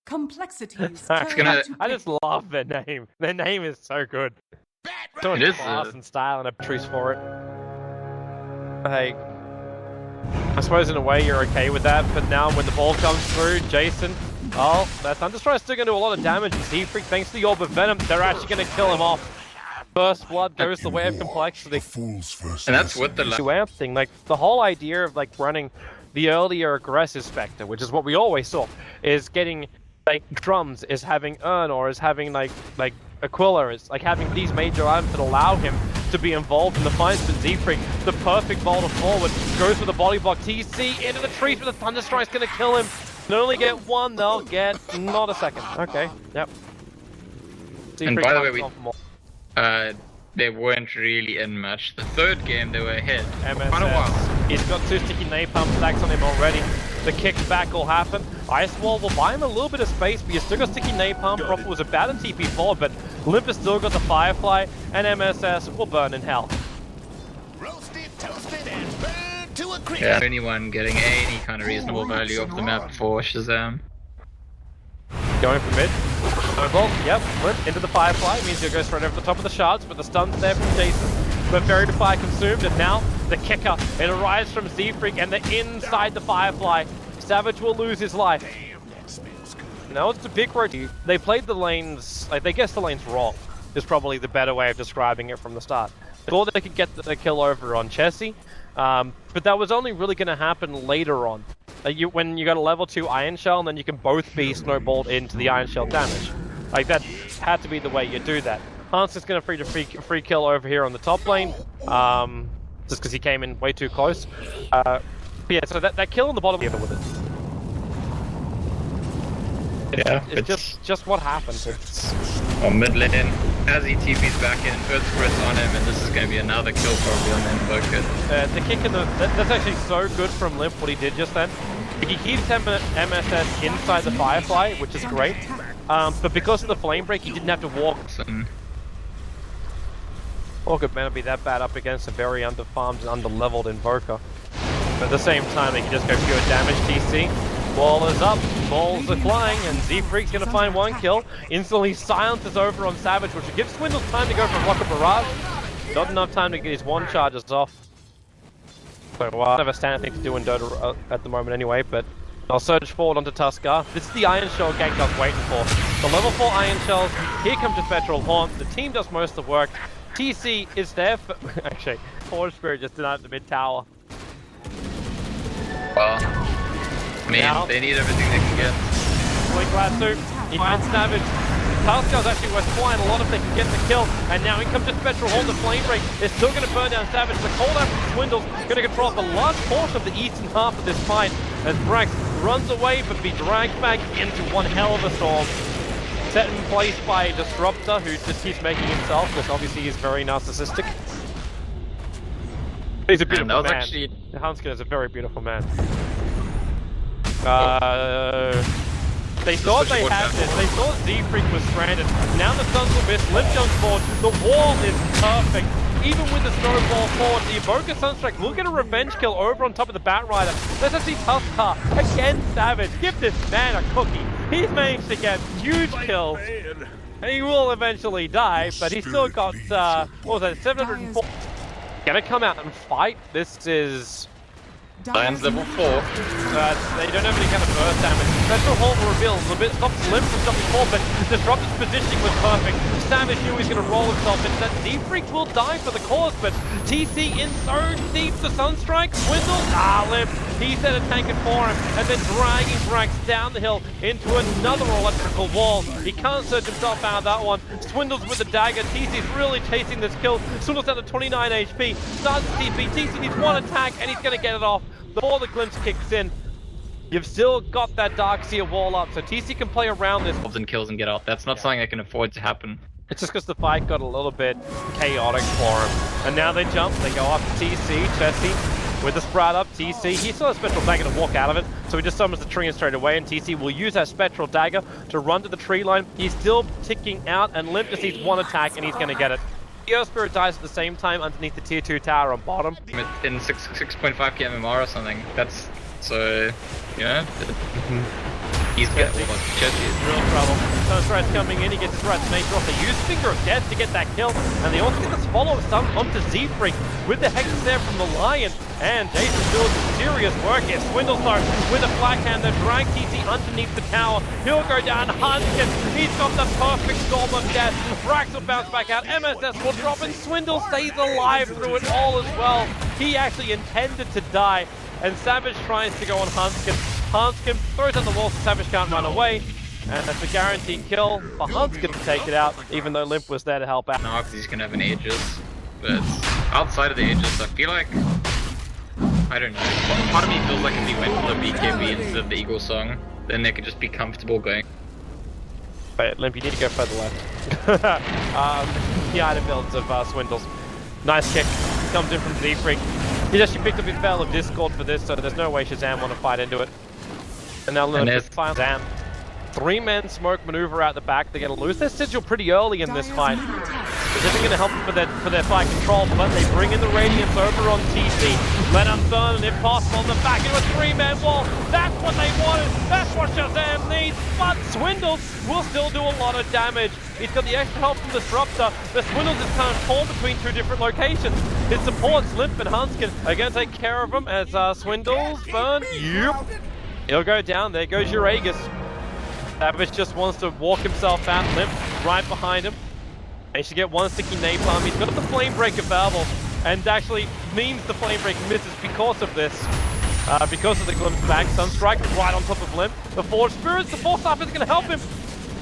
Complexities. I just love their name. Their name is so good. So much class and style and a truce for it. Hey, I suppose in a way you're okay with that, but now when the ball comes through, Jason, oh, that Thunderstrike's still going to do a lot of damage, and Z-Freak, thanks to the Orb of Venom, they're actually going to kill him off. First blood goes the way of complexity. And that's what the amp thing, like the whole idea of like running the earlier aggressive Spectre, which is what we always saw, is getting like drums, is having Urn, or is having like Aquila, is like having these major items that allow him to be involved in the fights. But Z-Freak, the perfect boulder forward, goes for the body block. TC into the trees, but the Thunderstrike's gonna kill him. Not only get one, they'll get not a second. Okay, yep. And by the way, they weren't really in match. The third game they were ahead. MSS, he's got 2 sticky napalm stacks on him already. The kickback will happen. Ice Wall will buy him a little bit of space, but he's still got sticky napalm. Proper was about to TP forward, but Limp has still got the Firefly, and MSS will burn in hell. Roasted, toasted, and burned to a crisp. Yeah, anyone getting any kind of reasonable value off the map for Shazam. Going for mid. Snowball, yep, Limp into the Firefly, means he'll go straight over the top of the shards, but the stun's there from Jason. But Fairy Defy consumed, and now the kicker. It arrives from Z-Freak, and they're inside the Firefly. Savage will lose his life. Now it's a big rotation. They played the lanes, like they guessed the lanes wrong, is probably the better way of describing it from the start. They thought they could get the kill over on Chessie, but that was only really going to happen later on. When you got a level 2 Iron Shell, and then you can both be snowballed into the Iron Shell damage. Like that had to be the way you do that. Hans is going to free kill over here on the top lane, just because he came in way too close. Yeah, so that kill on the bottom with it. It's just what happened. On mid lane, as he TP's back in, Earth Sprit's on him, and this is going to be another kill probably on the Invoker. The kick in that's actually so good from Limp, what he did just then. He keeps MSS inside the Firefly, which is great. But because of the Flame Break, he didn't have to walk. Or could man be that bad up against a very underfarmed and underleveled Invoker. But at the same time, they can just go pure damage. TC. Wall is up, balls are flying, and Z-Freak's gonna find one kill. Instantly silences over on Savage, which will give Swindle time to go for Rocket Barrage. Not enough time to get his one charges off. So never stand thing to do in Dota at the moment anyway, but I'll surge forward onto Tuskar. This is the Iron Shell gank I was waiting for. The level 4 Iron Shells, here comes the Spectral Haunt, the team does most of the work. TC is there for... actually, Forge Spirit just denied the mid tower. Well, I mean, they need everything they can get. Blink Lasso, he finds Savage. Tuskar is actually worth flying a lot if they can get the kill. And now in comes the Spectral Haunt, the Flame Break. They're still going to burn down Savage. The cooldown from Swindle's going to control the large portion of the eastern half of this fight. As Brax runs away but be dragged back into one hell of a storm. Set in place by Disruptor, who just keeps making himself, because obviously he's very narcissistic. He's a beautiful man. Actually... Hanskin is a very beautiful man. They thought they had this. They thought Z-Freak was stranded. Now the Suns will miss. Limp jumps forward. The wall is perfect. Even with the snowball forward, the Evoker Sunstrike will get a revenge kill over on top of the Batrider. Let's see Tuskar against Savage. Give this man a cookie. He's managed to get huge kills. And he will eventually die, but he's still got, what was that, 704. Gonna come out and fight. This is... Lions level 4. They don't have any kind of burst damage. Special Hold reveals a bit, stops Limp from jumping forward, but Disruptor's positioning was perfect. Savage knew he's going to roll himself into that. Z-Freak will die for the cause, but TC in so deep. The Sunstrike, Swindle, Limp. He set a tank for him, and then dragging Brax down the hill into another electrical wall. He can't surge himself out of that one. Swindle's with the dagger. TC's really chasing this kill. Swindle's down to 29 HP. Starts to TP. TC needs one attack, and he's going to get it off. Before the glimpse kicks in, you've still got that Darkseer wall up, so TC can play around this. And kills and get out. That's not something that can afford to happen. It's just because the fight got a little bit chaotic for him. And now they jump, they go up to TC, Chessie with the Sprout up, TC. He still has Spectral Dagger to walk out of it, so he just summons the tree and straight away, and TC will use that Spectral Dagger to run to the tree line. He's still ticking out, and Limp just needs one attack, and he's going to get it. Earth Spirit dies at the same time underneath the tier 2 tower on bottom. In 6.5 MMR or something. That's so, yeah. He's got Jesse's Real trouble. Sunstrike's coming in, he gets his right nature off. They use Finger of Death to get that kill, and they also get this follow stun onto Z-Freak with the Hexes there from the Lion. And Jason doing some serious work here. Swindles though with a black hand, the drag TC underneath the tower. He'll go down. Hanskin, he's got the perfect storm of death. Brax will bounce back out. MSS will drop, and Swindle stays alive through it all as well. He actually intended to die, and Savage tries to go on Hanskin. Hanskin throws at the wall so Savage can't run away. And that's a guaranteed kill for Hanskin to take it out, even though Limp was there to help out. now because he's gonna have an Aegis. But outside of the Aegis, I feel like, I don't know. Part of me feels like if he went for the BKB instead of the Eagle Song, then they could just be comfortable going. Wait, Limp, you need to go further left. The item builds of Swindles. Nice kick. Comes in from Z-Freak. He's actually picked up his Veil of Discord for this, so there's no way Shazam want to fight into it. And now Limp finds Shazam. 3-man smoke maneuver out the back. They're going to lose their sigil pretty early in this fight. This isn't going to help them for their fight control, but they bring in the Radiance over on TC. Let them burn, and if possible, on the back into a 3-man wall. That's what they wanted. That's what Shazam needs. But Swindles will still do a lot of damage. He's got the extra help from Disruptor. The Swindles is kind of torn between two different locations. His supports, Limp and Hanskin, are going to take care of him as Swindles burn. Yep. He'll go down. There goes your Aegis. Savage just wants to walk himself out. Limp right behind him. He should get one sticky napalm. He's got the flame break available, and actually means the flame break misses because of this. Because of the glimpse back. Sunstrike right on top of Limp. The Forge Spirits, the Force Staff isn't going to help him.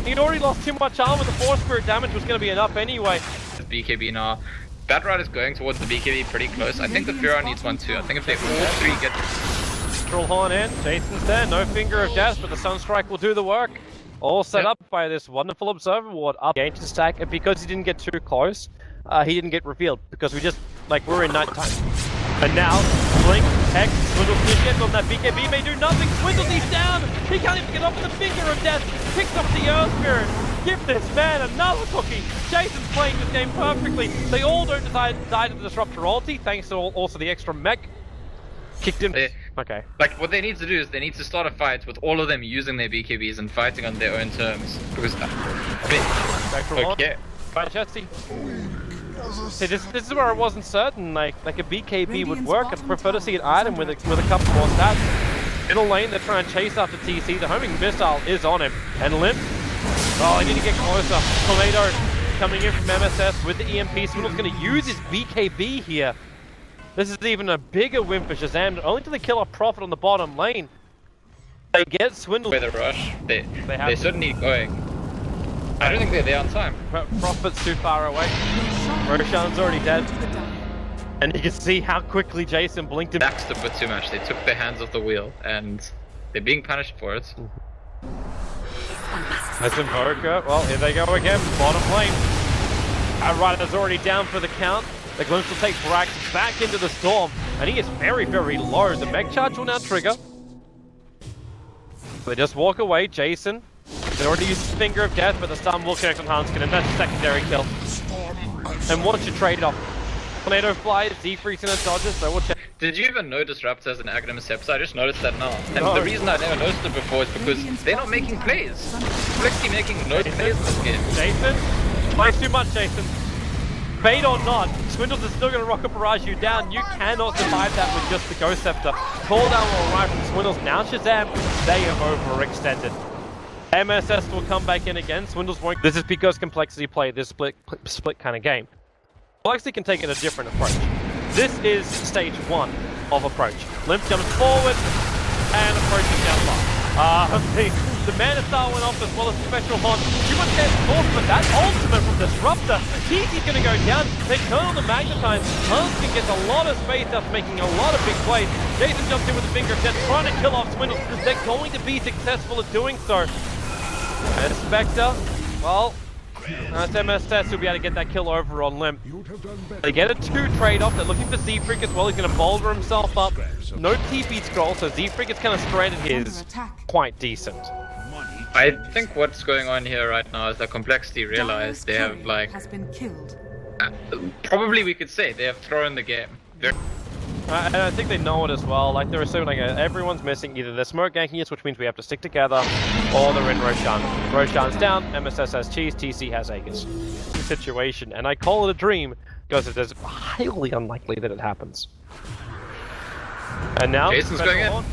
He'd already lost too much armor. The Force Spirit damage was going to be enough anyway. BKB now. Batride is going towards the BKB pretty close. I think the Furon needs one too. I think if they all three get... Horn in, Jason's there, no Finger of Death, but the Sunstrike will do the work. All set up by this wonderful Observer Ward up against stack, and because he didn't get too close, he didn't get revealed, because we just, we're in night time. And now, Blink, Hex, Swindle Fish on that BKB may do nothing. Swindle, he's down! He can't even get off with the Finger of Death! Picks up the Earth Spirit! Give this man another cookie! Jason's playing this game perfectly. They all don't die to the Disruptor ulti, thanks to also the extra mech. Kicked in. Okay. What they need to do is they need to start a fight with all of them using their BKBs and fighting on their own terms. Because okay. Right, Jesse. See, this is where I wasn't certain. Like a BKB would work. I'd prefer to see an item with a couple more stats. Middle lane, they're trying to chase after TC. The homing missile is on him. And Limp. Oh, I need to get closer. Tornado coming in from MSS with the EMP. Swindle's going to use his BKB here. This is even a bigger win for Shazam, only to the kill off Prophet on the bottom lane. They get Swindle. With a rush, they certainly going. I don't think they're there on time. Prophet's too far away. Roshan's already dead. And you can see how quickly Jason blinked him. Backed a bit too much. They took their hands off the wheel, and they're being punished for it. That's Invoker. Well, here they go again. Bottom lane. Rider's already down for the count. The Glimpse will take Brax back into the storm, and he is very, very low. The mech charge will now trigger. They just walk away. Jason, they already used his Finger of Death, but the stun will connect on Hanskin, and that's a secondary kill. And what's your trade-off? Tornado flies, Z-Freaks in a dodger, so we'll check. Did you even know Disrupt has an Aghanim Scepter? I just noticed that now. And the reason I never noticed it before is because they're not making plays. Complexity making no plays in this game. Jason, plays too much, Jason. Bait or not, Swindles is still going to rocket barrage you down. You cannot survive that with just the Ghost Scepter. Call down will arrive from Swindles. Now Shazam, they have overextended. MSS will come back in again. Swindles won't. This is because Complexity played this split kind of game. Complexity can take it a different approach. This is stage 1 of approach. Limp jumps forward and approaches down far. The Mana Star went off as well as the Special Haunt. You must get forth, but that ultimate from Disruptor. TC's going to go down. They turn on the Magnetite. Hanskin gets a lot of space after making a lot of big plays. Jason jumps in with the Finger of Death, trying to kill off Swindle. They're going to be successful at doing so. And Spectre, well, that's MSS who'll be able to get that kill over on Limp. They get a 2 trade-off. They're looking for Z-Freak as well. He's going to boulder himself up. No TP scroll, so Z-Freak is kind of stranded his quite decent. I think what's going on here right now is that Complexity realized they have probably we could say they have thrown the game. And I think they know it as well. Like, they're assuming, like, everyone's missing. Either they're smoke ganking us, which means we have to stick together, or they're in Roshan. Roshan's down, MSS has cheese, TC has Aegis. Situation, and I call it a dream because it is highly unlikely that it happens. And now, Jason's going in.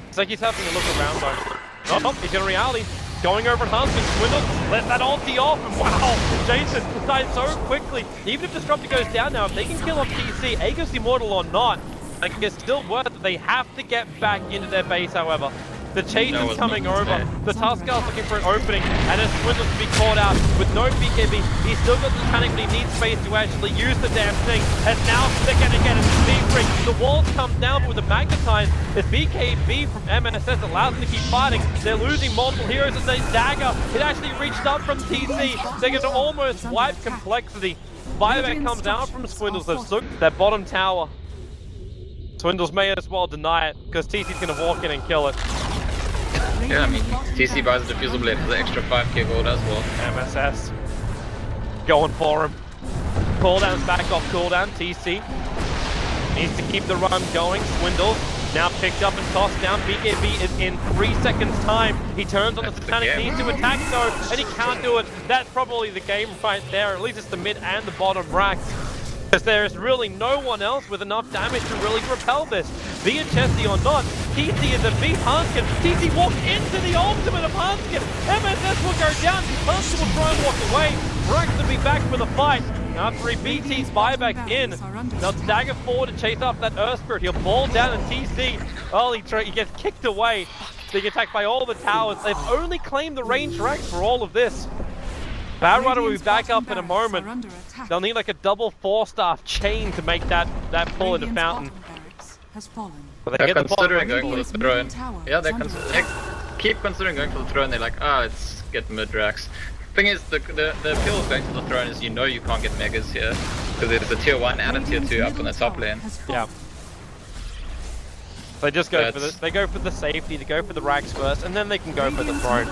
It's like he's having a look around, going, oh, he's in reality. Going over at Huntsman, Swindle, let that ulti off, and wow, Jason died so quickly. Even if Disruptor goes down now, if they can kill off TC, Aegis Immortal or not, like, it's still worth it. They have to get back into their base, however. The chase is coming over, the Tuskar looking for an opening, and as Swindle to be caught out with no BKB, he's still got the panic, but he needs space to actually use the damn thing, and now they're going to get it to Speed. The walls come down, but with the Magnetine, this BKB from MSS allows them to keep fighting. They're losing multiple heroes as they dagger. It actually reached up from TC. They're going to almost wipe complexity. Buyback comes out from Swindles. They've took that bottom tower. Swindles may as well deny it, because TC's going to walk in and kill it. Yeah, I mean, TC buys the Diffusal Blade for the extra 5k gold as well. MSS going for him. Cooldown's back off cooldown. TC needs to keep the run going. Swindle now picked up and tossed down. BKB is in 3 seconds time. He turns on the Satanic, needs to attack though, and he can't do it. That's probably the game right there. At least it's the mid and the bottom racks. Because there is really no one else with enough damage to really repel this. Be it Chesty or not, TC is a beat Hanskin. TC walks into the ultimate of Hanskin. MSS will go down. Hanskin will try and walk away. Brax will be back for the fight. After he BT's buyback in, they'll stagger forward to chase up that Earth Spirit. He'll fall down and TC, oh, he gets kicked away. Being attacked by all the towers. They've only claimed the range rank for all of this. Bad Rider will be back up in a moment. They'll need like a double 4-staff chain to make that pull into Fountain. But they're considering going for the throne. Yeah, they keep considering going for the throne. They're like, let's get mid-racks. Thing is, the appeal of going to the throne is you know you can't get megas here. Because there's a tier 1 and a tier 2 up on the top lane. Yeah. They just go for they go for the safety, they go for the racks first, and then they can go for the throne.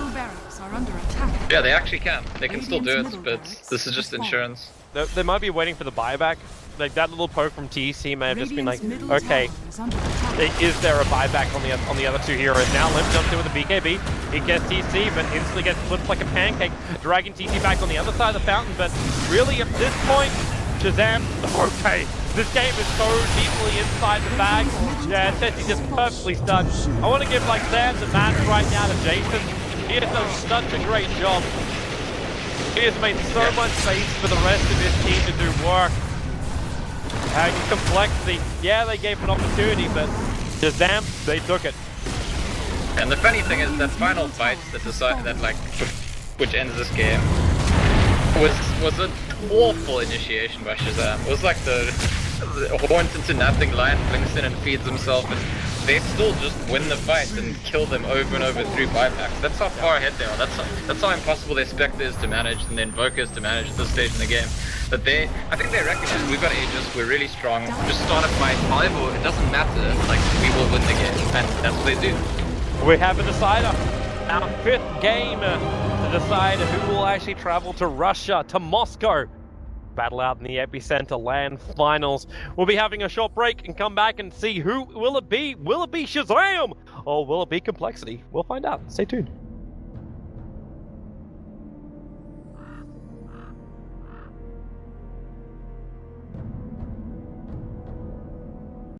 Yeah, they actually can. They can still do it, but this is just insurance. They might be waiting for the buyback. Like, that little poke from TC may have just been like, okay, is there a buyback on the other two heroes? Now Limp jumps in with a BKB. He gets TC, but instantly gets flipped like a pancake, dragging TC back on the other side of the fountain. But really, at this point, Shazam, okay, this game is so deeply inside the bag. Yeah, Tessie just perfectly stuck. I want to give like Sam the match right now to Jason. He has done such a great job. He has made so much space for the rest of his team to do work. Complexity, yeah, they gave an opportunity, but Shazam, they took it. And the funny thing is that final fight which ends this game was an awful initiation by Shazam. It was like the horns into nothing, lion blinks in and feeds himself, and they still just win the fight and kill them over and over through buybacks. That's how far ahead they are. That's how impossible their Spectre is to manage and the Invoker is to manage at this stage in the game. But I think they recognize we've got Aegis, we're really strong, just start a fight. However, it doesn't matter, like, we will win the game, and that's what they do. We have a decider. Our 5th game to decide who will actually travel to Russia, to Moscow. Battle out in the Epicenter LAN finals. We'll be having a short break and come back and see who will it be. Will it be Shazam? Or will it be compLexity? We'll find out. Stay tuned.